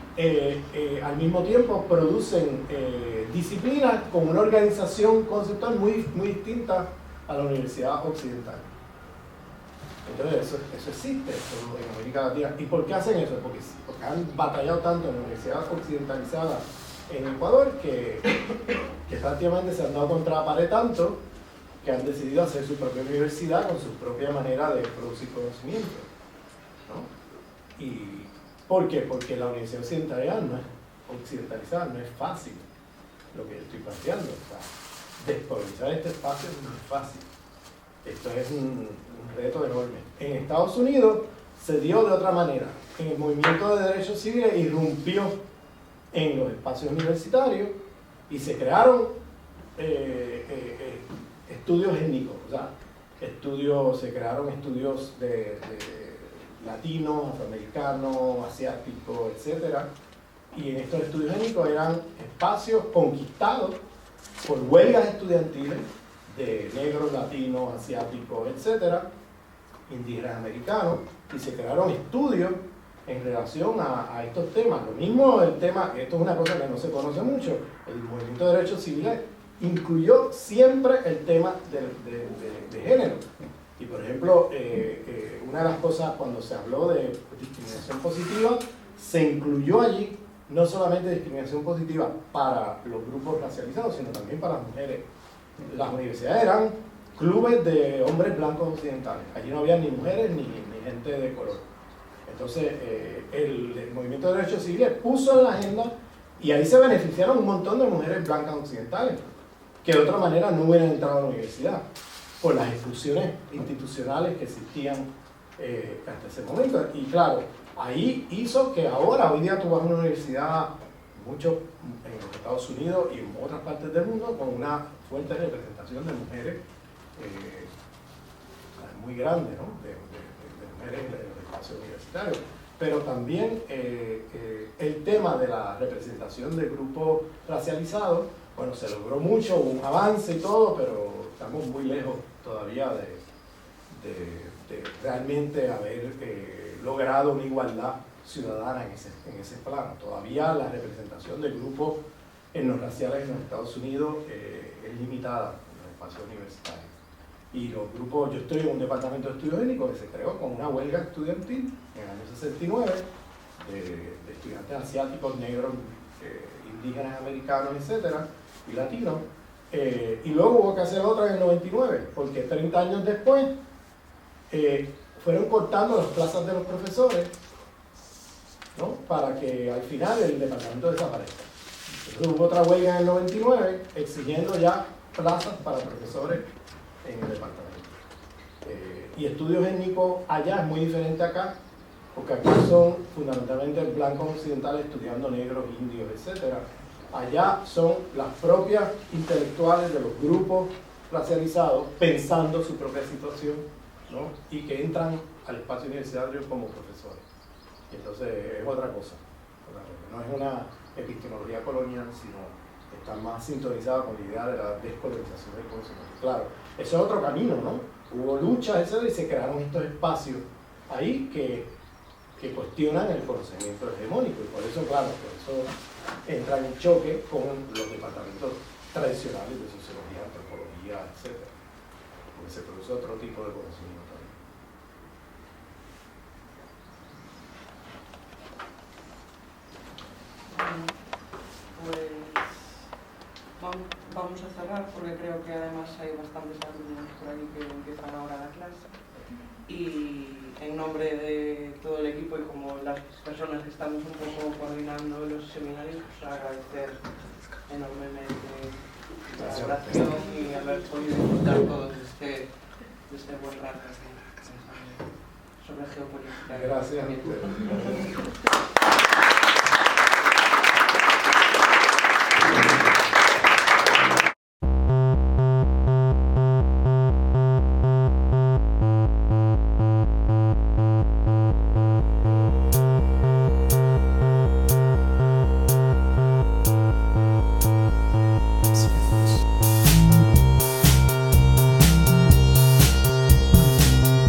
al mismo tiempo producen disciplinas con una organización conceptual muy distinta a la universidad occidental. Entonces eso existe en América Latina. ¿Y por qué hacen eso? Porque han batallado tanto en la universidad occidentalizada en Ecuador que prácticamente se han dado contra la pared tanto que han decidido hacer su propia universidad con su propia manera de producir conocimiento, ¿no? ¿Y por qué? Porque la universidad occidentalizada no es fácil lo que yo estoy planteando. O sea, descolonizar este espacio no es fácil. Esto es un reto enorme. En Estados Unidos se dio de otra manera. En el movimiento de derechos civiles irrumpió en los espacios universitarios y se crearon estudios étnicos, o sea, se crearon estudios de latinos, afroamericanos, asiáticos, etc. Y en estos estudios étnicos eran espacios conquistados por huelgas estudiantiles de negros, latinos, asiáticos, etcétera, indígenas americanos, y se crearon estudios en relación a estos temas. Lo mismo el tema, esto es una cosa que no se conoce mucho, el movimiento de derechos civiles incluyó siempre el tema de género. Y por ejemplo, una de las cosas cuando se habló de discriminación positiva, se incluyó allí no solamente discriminación positiva para los grupos racializados, sino también para las mujeres. Las universidades eran clubes de hombres blancos occidentales. Allí no había ni mujeres ni gente de color. Entonces, el movimiento de derechos civiles puso en la agenda y ahí se beneficiaron un montón de mujeres blancas occidentales que de otra manera no hubieran entrado a la universidad por las exclusiones institucionales que existían hasta ese momento. Y claro, ahí hizo que ahora, hoy día tú vas a una universidad, mucho en los Estados Unidos y en otras partes del mundo, con una fuerte representación de mujeres muy grande, ¿no? de mujeres en el espacio universitario. Pero también el tema de la representación de grupos racializados, bueno, se logró mucho, hubo un avance y todo, pero estamos muy lejos todavía de realmente haber logrado una igualdad ciudadana en ese plano. Todavía la representación de grupos etnorraciales en los Estados Unidos es limitada en los espacios universitarios. Y los grupos, yo estoy en un departamento de estudios étnicos que se creó con una huelga estudiantil en el año 69 de estudiantes asiáticos, negros, indígenas americanos, etcétera, y latinos. Y luego hubo que hacer otra en el 99, porque 30 años después fueron cortando las plazas de los profesores, ¿no? Para que al final el departamento desaparezca. Entonces hubo otra huelga en el 99 exigiendo ya plazas para profesores en el departamento. Y estudios étnicos allá es muy diferente acá, porque acá son fundamentalmente blancos occidentales estudiando negros, indios, etcétera. Allá son las propias intelectuales de los grupos racializados pensando su propia situación, ¿no? Y que entran al espacio universitario como profesores. Y entonces es otra cosa. No es una epistemología colonial, sino está más sintonizada con la idea de la descolonización del conocimiento. Claro, eso es otro camino, ¿no? Hubo luchas, etcétera, y se crearon estos espacios ahí que cuestionan el conocimiento hegemónico, y por eso, claro, por eso entra en choque con los departamentos tradicionales de sociología, antropología, etcétera, porque se produce otro tipo de conocimiento también. Pues vamos a cerrar porque creo que además hay bastantes alumnos por ahí que empiezan ahora la clase. Y en nombre de todo el equipo y como las personas que estamos un poco coordinando los seminarios, pues agradecer enormemente la colaboración y haber podido disfrutar todos de este buen rato sobre geopolítica. Gracias.